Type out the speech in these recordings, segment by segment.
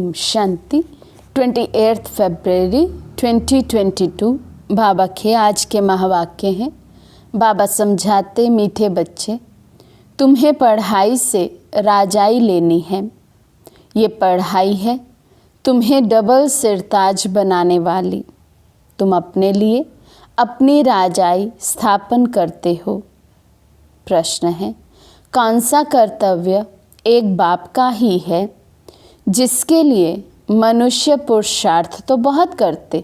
ओम शांति। 28 फरवरी 2022 बाबा के आज के महावाक्य हैं। बाबा समझाते, मीठे बच्चे, तुम्हें पढ़ाई से राजाई लेनी है। ये पढ़ाई है तुम्हें डबल सिरताज बनाने वाली। तुम अपने लिए अपनी राजाई स्थापन करते हो। प्रश्न है, कौन सा कर्तव्य एक बाप का ही है जिसके लिए मनुष्य पुरुषार्थ तो बहुत करते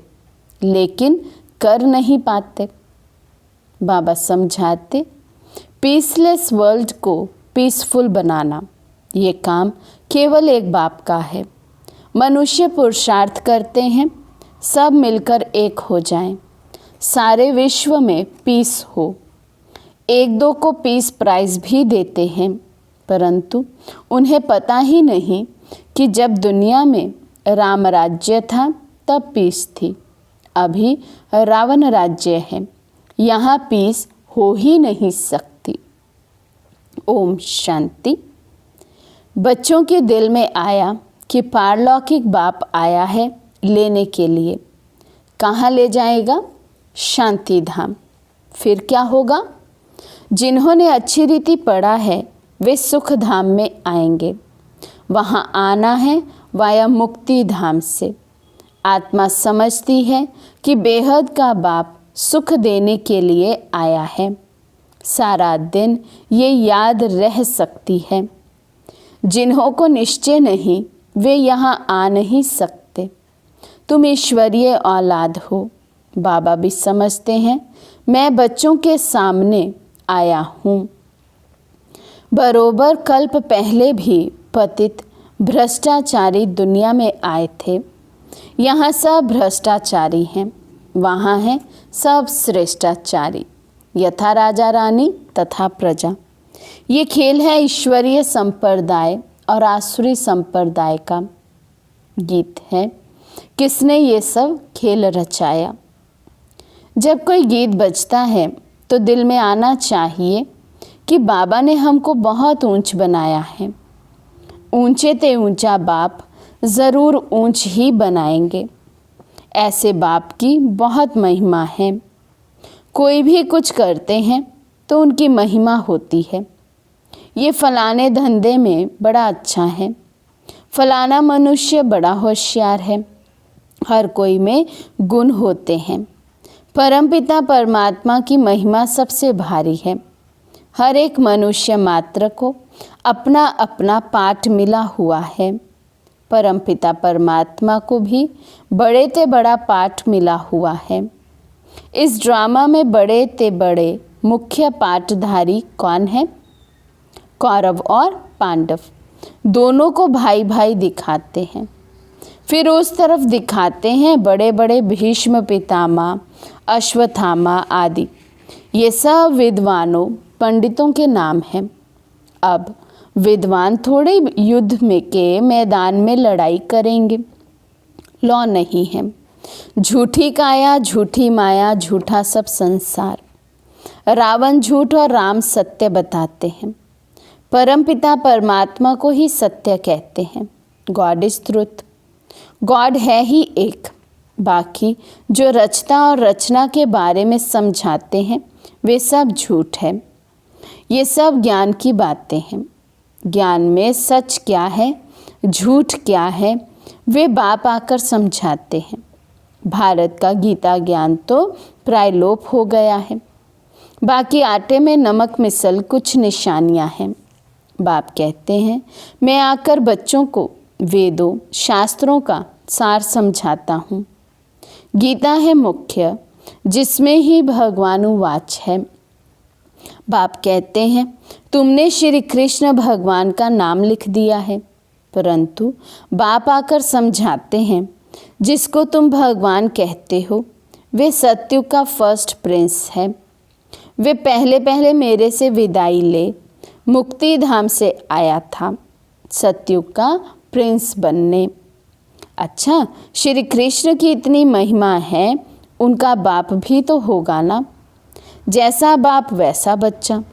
लेकिन कर नहीं पाते। बाबा समझाते, पीसलेस वर्ल्ड को पीसफुल बनाना ये काम केवल एक बाप का है। मनुष्य पुरुषार्थ करते हैं सब मिलकर एक हो जाएं, सारे विश्व में पीस हो। एक दो को पीस प्राइज भी देते हैं, परंतु उन्हें पता ही नहीं कि जब दुनिया में राम राज्य था तब पीस थी। अभी रावण राज्य है, यहाँ पीस हो ही नहीं सकती। ओम शांति। बच्चों के दिल में आया कि पारलौकिक बाप आया है लेने के लिए। कहाँ ले जाएगा? शांति धाम। फिर क्या होगा? जिन्होंने अच्छी रीति पढ़ा है वे सुख धाम में आएंगे। वहाँ आना है वाया मुक्ति धाम से। आत्मा समझती है कि बेहद का बाप सुख देने के लिए आया है। सारा दिन ये याद रह सकती है। जिन्हों को निश्चय नहीं वे यहाँ आ नहीं सकते। तुम ईश्वरीय औलाद हो। बाबा भी समझते हैं मैं बच्चों के सामने आया हूँ। बरोबर कल्प पहले भी पतित भ्रष्टाचारी दुनिया में आए थे। यहाँ सब भ्रष्टाचारी हैं, वहाँ हैं सब श्रेष्ठाचारी। यथा राजा रानी तथा प्रजा। ये खेल है ईश्वरीय संप्रदाय और आसुरी संप्रदाय का। गीत है, किसने ये सब खेल रचाया। जब कोई गीत बजता है तो दिल में आना चाहिए कि बाबा ने हमको बहुत ऊंच बनाया है। ऊंचे ते ऊंचा बाप ज़रूर ऊंच ही बनाएंगे। ऐसे बाप की बहुत महिमा है। कोई भी कुछ करते हैं तो उनकी महिमा होती है। ये फलाने धंधे में बड़ा अच्छा है, फलाना मनुष्य बड़ा होशियार है। हर कोई में गुण होते हैं। परमपिता परमात्मा की महिमा सबसे भारी है। हर एक मनुष्य मात्र को अपना अपना पाठ मिला हुआ है। परमपिता परमात्मा को भी बड़े ते बड़ा पाठ मिला हुआ है। इस ड्रामा में बड़े ते बड़े मुख्य पाठधारी कौन है? कौरव और पांडव दोनों को भाई भाई दिखाते हैं। फिर उस तरफ दिखाते हैं बड़े बड़े भीष्म पितामह, अश्वत्थामा आदि। ये सब विद्वानों पंडितों के नाम हैं। अब विद्वान थोड़े युद्ध में के मैदान में लड़ाई करेंगे। लौ नहीं है। झूठी काया, झूठी माया, झूठा सब संसार। रावण झूठ और राम सत्य बताते हैं। परमपिता परमात्मा को ही सत्य कहते हैं। God is truth. गॉड है ही एक। बाकी जो रचता और रचना के बारे में समझाते हैं वे सब झूठ है। ये सब ज्ञान की बातें हैं। ज्ञान में सच क्या है, झूठ क्या है, वे बाप आकर समझाते हैं। भारत का गीता ज्ञान तो प्राय लोप हो गया है। बाकी आटे में नमक मिसल कुछ निशानियां हैं। बाप कहते हैं मैं आकर बच्चों को वेदों शास्त्रों का सार समझाता हूँ। गीता है मुख्य, जिसमें ही भगवानुवाच है। बाप कहते हैं तुमने श्री कृष्ण भगवान का नाम लिख दिया है, परंतु बाप आकर समझाते हैं जिसको तुम भगवान कहते हो वे सत्युग का फर्स्ट प्रिंस है। वे पहले पहले मेरे से विदाई ले मुक्ति धाम से आया था सत्युग का प्रिंस बनने। अच्छा, श्री कृष्ण की इतनी महिमा है, उनका बाप भी तो होगा ना। जैसा बाप वैसा बच्चा।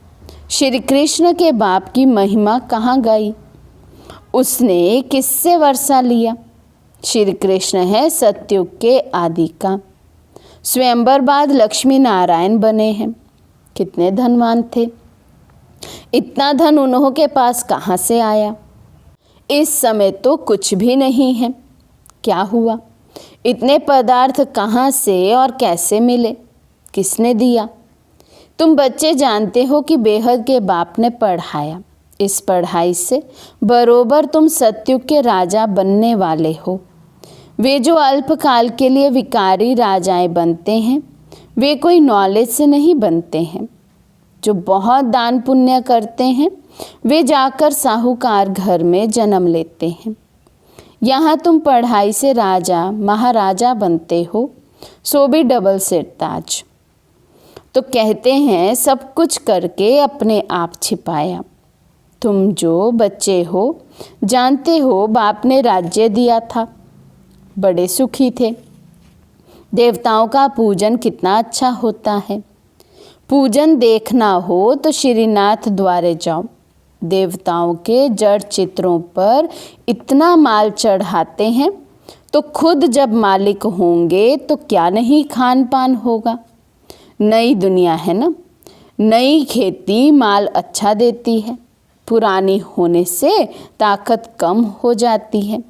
श्री कृष्ण के बाप की महिमा कहाँ गई? उसने किससे वर्षा लिया? श्री कृष्ण है सतयुग के आदि का। स्वयंवर बाद लक्ष्मी नारायण बने हैं। कितने धनवान थे, इतना धन उन्हों के पास कहाँ से आया? इस समय तो कुछ भी नहीं है। क्या हुआ? इतने पदार्थ कहाँ से और कैसे मिले? किसने दिया? तुम बच्चे जानते हो कि बेहद के बाप ने पढ़ाया। इस पढ़ाई से बरोबर तुम सतयुग के राजा बनने वाले हो। वे जो अल्पकाल के लिए विकारी राजाएं बनते हैं, वे कोई नॉलेज से नहीं बनते हैं। जो बहुत दान पुण्य करते हैं, वे जाकर साहूकार घर में जन्म लेते हैं। यहाँ तुम पढ़ाई से राजा महाराजा बनते हो, सो भी डबल सिर ताज। तो कहते हैं सब कुछ करके अपने आप छिपाया। तुम जो बच्चे हो जानते हो बाप ने राज्य दिया था, बड़े सुखी थे। देवताओं का पूजन कितना अच्छा होता है। पूजन देखना हो तो श्रीनाथ द्वारे जाओ। देवताओं के जड़ चित्रों पर इतना माल चढ़ाते हैं, तो खुद जब मालिक होंगे तो क्या नहीं खान पान होगा। नई दुनिया है ना, नई खेती माल अच्छा देती है, पुरानी होने से ताकत कम हो जाती है।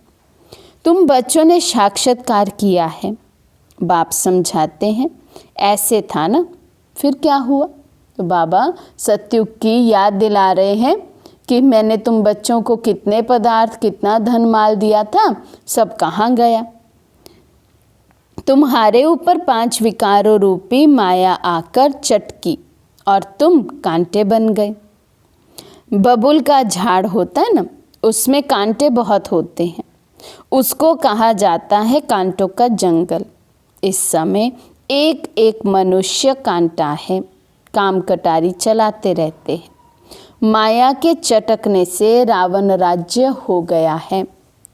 तुम बच्चों ने साक्षात्कार किया है। बाप समझाते हैं ऐसे था ना, फिर क्या हुआ? तो बाबा सतयुग की याद दिला रहे हैं कि मैंने तुम बच्चों को कितने पदार्थ कितना धन माल दिया था, सब कहाँ गया? तुम्हारे ऊपर 5 विकारों रूपी माया आकर चटकी और तुम कांटे बन गए। बबुल का झाड़ होता है ना, उसमें कांटे बहुत होते हैं, उसको कहा जाता है कांटों का जंगल। इस समय एक एक मनुष्य कांटा है, काम कटारी चलाते रहते हैं। माया के चटकने से रावण राज्य हो गया है।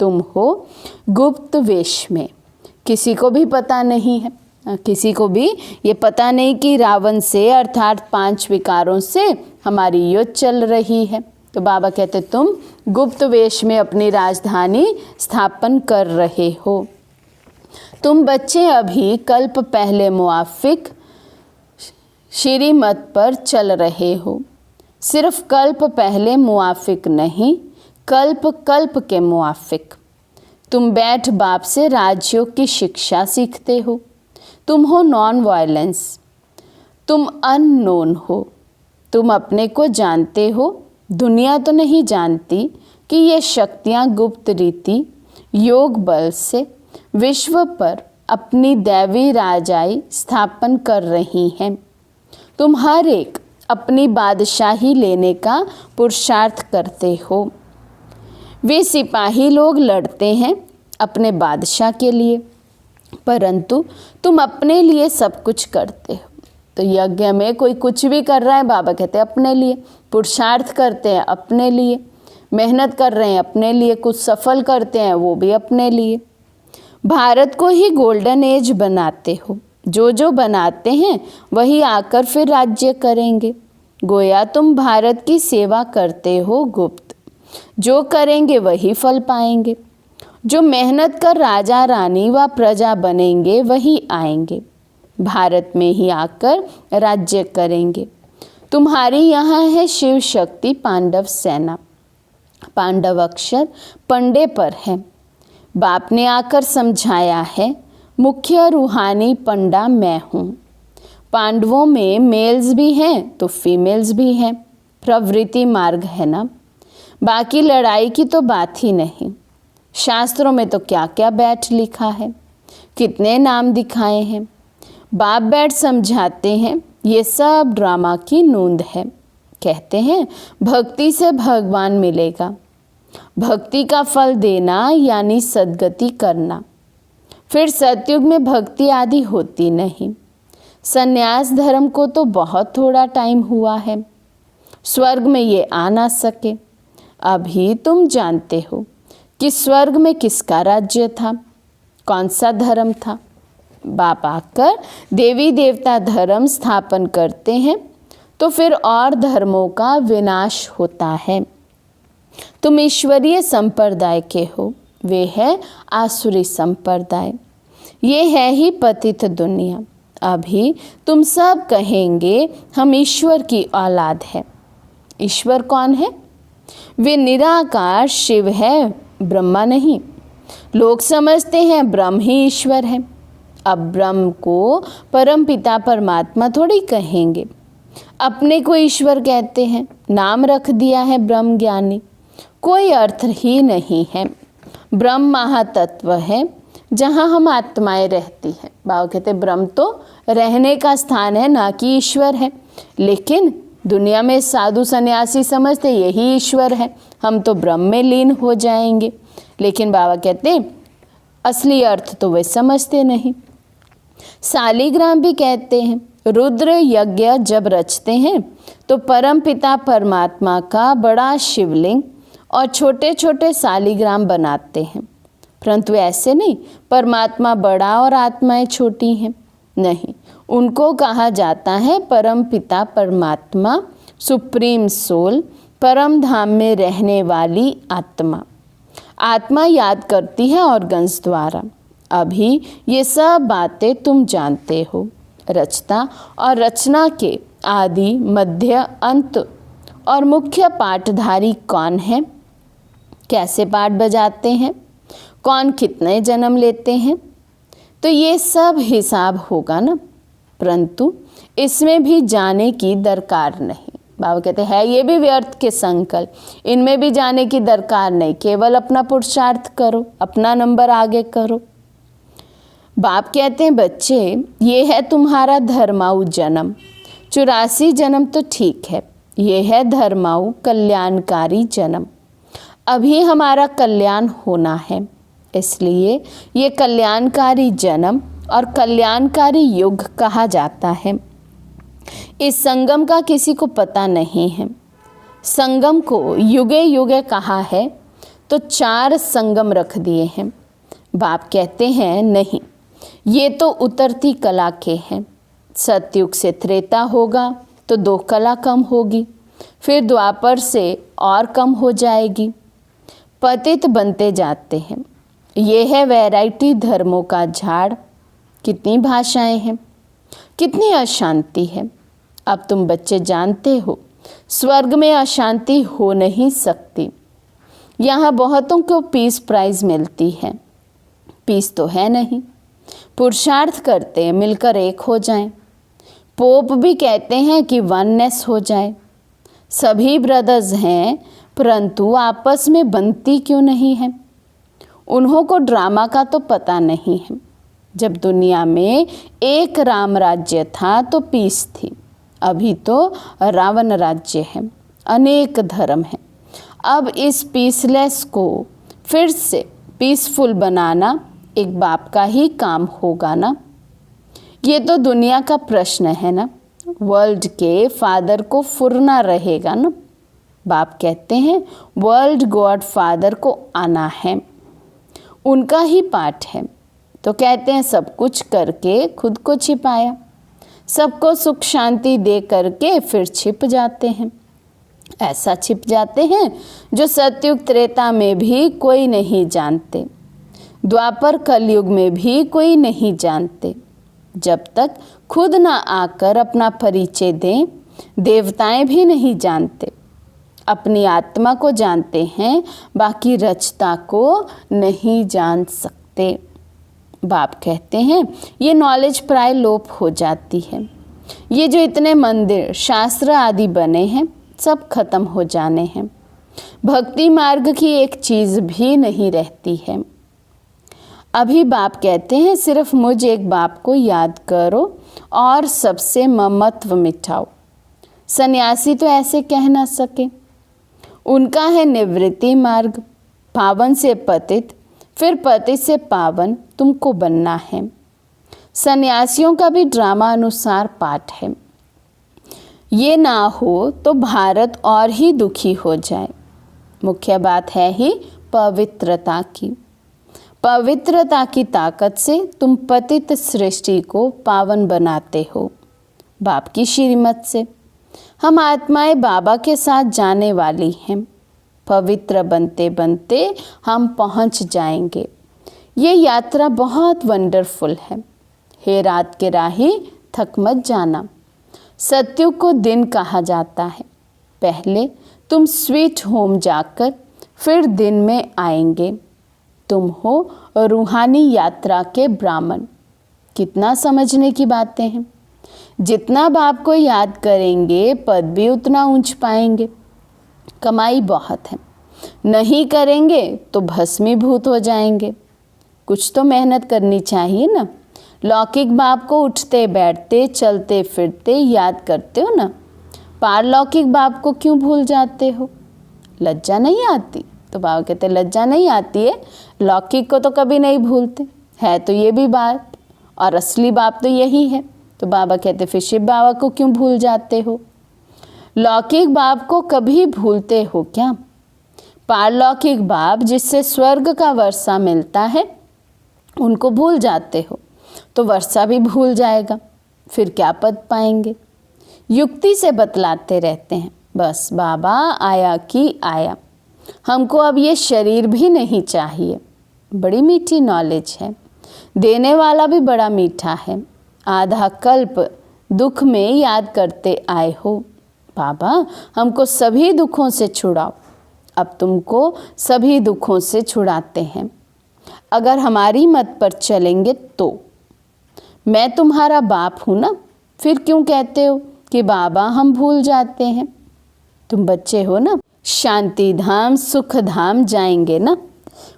तुम हो गुप्त वेश में, किसी को भी पता नहीं है, किसी को भी ये पता नहीं कि रावण से अर्थात 5 विकारों से हमारी युद्ध चल रही है। तो बाबा कहते तुम गुप्त वेश में अपनी राजधानी स्थापन कर रहे हो। तुम बच्चे अभी कल्प पहले मुआफिक श्रीमत पर चल रहे हो। सिर्फ कल्प पहले मुआफिक नहीं, कल्प कल्प के मुआफिक। तुम बैठ बाप से राजयोग की शिक्षा सीखते हो। तुम हो नॉन वायलेंस, तुम अननोन हो। तुम अपने को जानते हो, दुनिया तो नहीं जानती कि ये शक्तियाँ गुप्त रीति योग बल से विश्व पर अपनी दैवी राजाई स्थापन कर रही हैं। तुम हर एक अपनी बादशाही लेने का पुरुषार्थ करते हो। वे सिपाही लोग लड़ते हैं अपने बादशाह के लिए, परंतु तुम अपने लिए सब कुछ करते हो। तो यज्ञ में कोई कुछ भी कर रहा है, बाबा कहते हैं अपने लिए। पुरुषार्थ करते हैं अपने लिए, मेहनत कर रहे हैं अपने लिए, कुछ सफल करते हैं वो भी अपने लिए। भारत को ही गोल्डन एज बनाते हो। जो जो बनाते हैं वही आकर फिर राज्य करेंगे। गोया तुम भारत की सेवा करते हो गुप्त, जो करेंगे वही फल पाएंगे। जो मेहनत कर राजा रानी व प्रजा बनेंगे वही आएंगे, भारत में ही आकर राज्य करेंगे। तुम्हारी यहाँ है शिव शक्ति पांडव सेना। पांडव अक्षर पंडे पर है। बाप ने आकर समझाया है, मुख्य रूहानी पंडा मैं हूँ। पांडवों में मेल्स भी हैं तो फीमेल्स भी हैं, प्रवृत्ति मार्ग है ना। बाकी लड़ाई की तो बात ही नहीं। शास्त्रों में तो क्या क्या बैठ लिखा है, कितने नाम दिखाए हैं। बाप बैठ समझाते हैं ये सब ड्रामा की नूंद है। कहते हैं भक्ति से भगवान मिलेगा। भक्ति का फल देना यानी सद्गति करना। फिर सतयुग में भक्ति आदि होती नहीं। संन्यास धर्म को तो बहुत थोड़ा टाइम हुआ है, स्वर्ग में ये आ ना सके। अभी तुम जानते हो कि स्वर्ग में किसका राज्य था, कौन सा धर्म था। बाप आकर देवी देवता धर्म स्थापन करते हैं तो फिर और धर्मों का विनाश होता है। तुम ईश्वरीय संप्रदाय के हो, वे है आसुरी संप्रदाय। ये है ही पतित दुनिया। अभी तुम सब कहेंगे हम ईश्वर की औलाद है। ईश्वर कौन है? वे निराकार शिव है, ब्रह्मा नहीं। लोग समझते हैं ब्रह्म ही ईश्वर है। अब ब्रह्म को परमपिता परमात्मा थोड़ी कहेंगे, अपने को ईश्वर कहते हैं, नाम रख दिया है ब्रह्म ज्ञानी। कोई अर्थ ही नहीं है। ब्रह्म महातत्व है जहाँ हम आत्माएं रहती हैं। बाबा कहते ब्रह्म तो रहने का स्थान है, ना कि ईश्वर है। लेकिन दुनिया में साधु सन्यासी समझते यही ईश्वर है, हम तो ब्रह्म में लीन हो जाएंगे। लेकिन बाबा कहते असली अर्थ तो वे समझते नहीं। शालिग्राम भी कहते हैं रुद्र यज्ञ जब रचते हैं तो परम पिता परमात्मा का बड़ा शिवलिंग और छोटे छोटे शालिग्राम बनाते हैं, परंतु ऐसे नहीं परमात्मा बड़ा और आत्माएं छोटी हैं। नहीं, उनको कहा जाता है परम पिता परमात्मा, सुप्रीम सोल, परम धाम में रहने वाली आत्मा। आत्मा याद करती है ऑर्गन्स द्वारा। अभी ये सब बातें तुम जानते हो। रचना और रचना के आदि मध्य अंत और मुख्य पाठधारी कौन है, कैसे पाठ बजाते हैं, कौन कितने जन्म लेते हैं, तो ये सब हिसाब होगा ना। परंतु इसमें भी जाने की दरकार नहीं। बाबा कहते हैं ये भी व्यर्थ के संकल्प, इनमें भी जाने की दरकार नहीं। केवल अपना पुरुषार्थ करो, अपना नंबर आगे करो। बाप कहते हैं बच्चे ये है तुम्हारा धर्माऊ जन्म। 84 जन्म तो ठीक है, ये है धर्माऊ कल्याणकारी जन्म। अभी हमारा कल्याण होना है, इसलिए ये कल्याणकारी जन्म और कल्याणकारी युग कहा जाता है। इस संगम का किसी को पता नहीं है। संगम को युगे युगे कहा है तो 4 संगम रख दिए हैं। बाप कहते हैं नहीं, ये तो उतरती कला के हैं। सतयुग से त्रेता होगा तो 2 कला कम होगी, फिर द्वापर से और कम हो जाएगी। पतित बनते जाते हैं। ये है वैरायटी धर्मों का झाड़। कितनी भाषाएं हैं, कितनी अशांति है। अब तुम बच्चे जानते हो स्वर्ग में अशांति हो नहीं सकती। यहाँ बहुतों को पीस प्राइज मिलती है, पीस तो है नहीं। पुरुषार्थ करते हैं मिलकर एक हो जाएं। पोप भी कहते हैं कि वननेस हो जाए। सभी ब्रदर्स हैं, परंतु आपस में बनती क्यों नहीं है? उन्हों को ड्रामा का तो पता नहीं है। जब दुनिया में एक राम राज्य था तो पीस थी, अभी तो रावण राज्य है, अनेक धर्म हैं। अब इस पीसलेस को फिर से पीसफुल बनाना एक बाप का ही काम होगा ना। ये तो दुनिया का प्रश्न है ना। वर्ल्ड के फादर को फुरना रहेगा ना। बाप कहते हैं वर्ल्ड गॉड फादर को आना है, उनका ही पाठ है। तो कहते हैं सब कुछ करके खुद को छिपाया, सबको सुख शांति दे करके फिर छिप जाते हैं। ऐसा छिप जाते हैं जो सतयुग त्रेता में भी कोई नहीं जानते, द्वापर कलयुग में भी कोई नहीं जानते। जब तक खुद ना आकर अपना परिचय दें, देवताएं भी नहीं जानते। अपनी आत्मा को जानते हैं, बाकी रचता को नहीं जान सकते। बाप कहते हैं ये नॉलेज प्राय लोप हो जाती है। ये जो इतने मंदिर शास्त्र आदि बने हैं सब खत्म हो जाने हैं। भक्ति मार्ग की एक चीज़ भी नहीं रहती है। अभी बाप कहते हैं सिर्फ मुझ एक बाप को याद करो और सबसे ममत्व मिटाओ। सन्यासी तो ऐसे कह ना सके। उनका है निवृत्ति मार्ग, पावन से पतित, फिर पतित से पावन तुमको बनना है। सन्यासियों का भी ड्रामा अनुसार पाठ है। ये ना हो तो भारत और ही दुखी हो जाए। मुख्य बात है ही पवित्रता की। पवित्रता की ताकत से तुम पतित सृष्टि को पावन बनाते हो। बाप की श्रीमत से हम आत्माएं बाबा के साथ जाने वाली हैं। पवित्र बनते बनते हम पहुंच जाएंगे। ये यात्रा बहुत वंडरफुल है। हे रात के राही, थक मत जाना। सत्युग को दिन कहा जाता है। पहले तुम स्वीट होम जाकर फिर दिन में आएंगे। तुम हो रूहानी यात्रा के ब्राह्मण। कितना समझने की बातें हैं। जितना बाप को याद करेंगे पद भी उतना ऊंच पाएंगे। कमाई बहुत है, नहीं करेंगे तो भस्मीभूत हो जाएंगे। कुछ तो मेहनत करनी चाहिए ना। लौकिक बाप को उठते बैठते चलते फिरते याद करते हो ना। पारलौकिक बाप को क्यों भूल जाते हो? लज्जा नहीं आती? तो बाबा कहते लज्जा नहीं आती है, लौकिक को तो कभी नहीं भूलते है। तो ये भी बात, और असली बाप तो यही है। तो बाबा कहते फिर शिव बाबा को क्यों भूल जाते हो? लौकिक बाप को कभी भूलते हो क्या? पारलौकिक बाप जिससे स्वर्ग का वर्षा मिलता है उनको भूल जाते हो तो वर्षा भी भूल जाएगा, फिर क्या पद पाएंगे? युक्ति से बतलाते रहते हैं, बस बाबा आया कि आया, हमको अब ये शरीर भी नहीं चाहिए। बड़ी मीठी नॉलेज है, देने वाला भी बड़ा मीठा है। आधा कल्प दुख में याद करते आए हो, बाबा हमको सभी दुखों से छुड़ाओ। अब तुमको सभी दुखों से छुड़ाते हैं। अगर हमारी मत पर चलेंगे तो। मैं तुम्हारा बाप हूँ ना, फिर क्यों कहते हो कि बाबा हम भूल जाते हैं? तुम बच्चे हो ना, शांति धाम सुख धाम जाएंगे ना।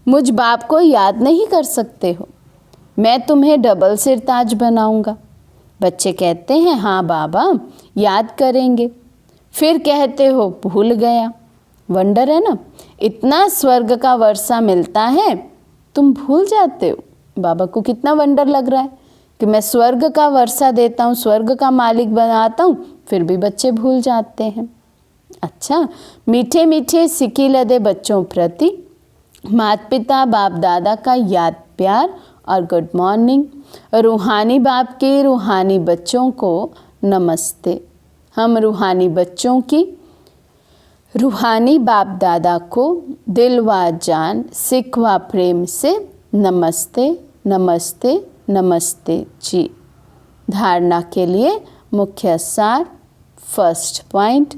मुझ बाप को याद नहीं कर सकते हो? मैं तुम्हें डबल सिरताज बनाऊंगा। बच्चे कहते हैं हाँ बाबा याद करेंगे, फिर कहते हो भूल गया। वंडर है ना, इतना स्वर्ग का वर्षा मिलता है तुम भूल जाते हो। बाबा को कितना वंडर लग रहा है कि मैं स्वर्ग का वर्षा देता हूँ, स्वर्ग का मालिक बनाता हूँ, फिर भी बच्चे भूल जाते हैं। अच्छा, मीठे मीठे सिकी लदे बच्चों प्रति माता पिता बाप दादा का याद प्यार और गुड मॉर्निंग। रूहानी बाप के रूहानी बच्चों को नमस्ते। हम रूहानी बच्चों की रूहानी बाप दादा को दिल व जान सिख व प्रेम से नमस्ते नमस्ते नमस्ते जी। धारणा के लिए मुख्य सार। फर्स्ट पॉइंट,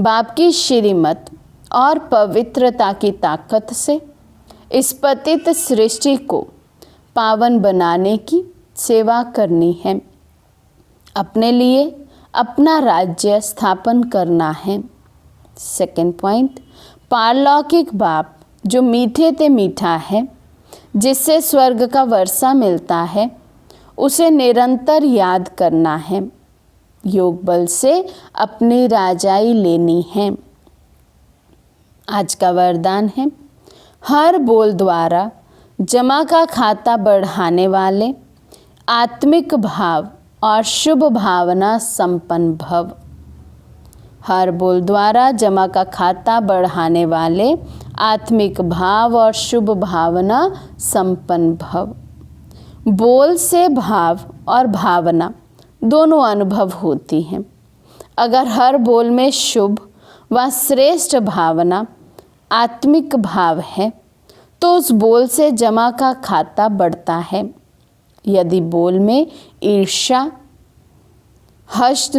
बाप की श्रीमत और पवित्रता की ताकत से इस पतित सृष्टि को पावन बनाने की सेवा करनी है। अपने लिए अपना राज्य स्थापन करना है। सेकंड पॉइंट, पारलौकिक बाप जो मीठे ते मीठा है, जिससे स्वर्ग का वर्षा मिलता है, उसे निरंतर याद करना है। योग बल से अपनी राजाई लेनी है। आज का वरदान है, हर बोल द्वारा जमा का खाता बढ़ाने वाले आत्मिक भाव और शुभ भावना संपन्न भव। हर बोल द्वारा जमा का खाता बढ़ाने वाले आत्मिक भाव और शुभ भावना संपन्न भव। बोल से भाव और भावना दोनों अनुभव होती हैं। अगर हर बोल में शुभ व श्रेष्ठ भावना आत्मिक भाव है तो उस बोल से जमा का खाता बढ़ता है। यदि बोल में ईर्ष्या हष्ट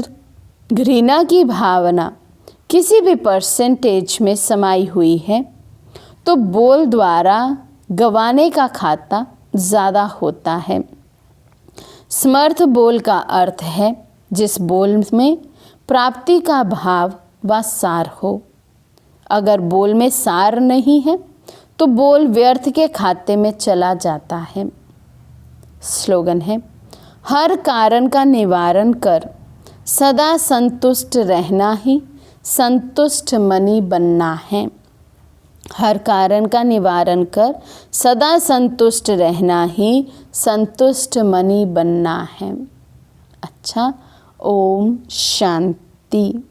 घृणा की भावना किसी भी परसेंटेज में समाई हुई है तो बोल द्वारा गंवाने का खाता ज़्यादा होता है। समर्थ बोल का अर्थ है जिस बोल में प्राप्ति का भाव व सार हो। अगर बोल में सार नहीं है तो बोल व्यर्थ के खाते में चला जाता है। स्लोगन है, हर कारण का निवारण कर सदा संतुष्ट रहना ही संतुष्ट मनी बनना है। हर कारण का निवारण कर सदा संतुष्ट रहना ही संतुष्ट मनी बनना है। अच्छा, ओम शांति।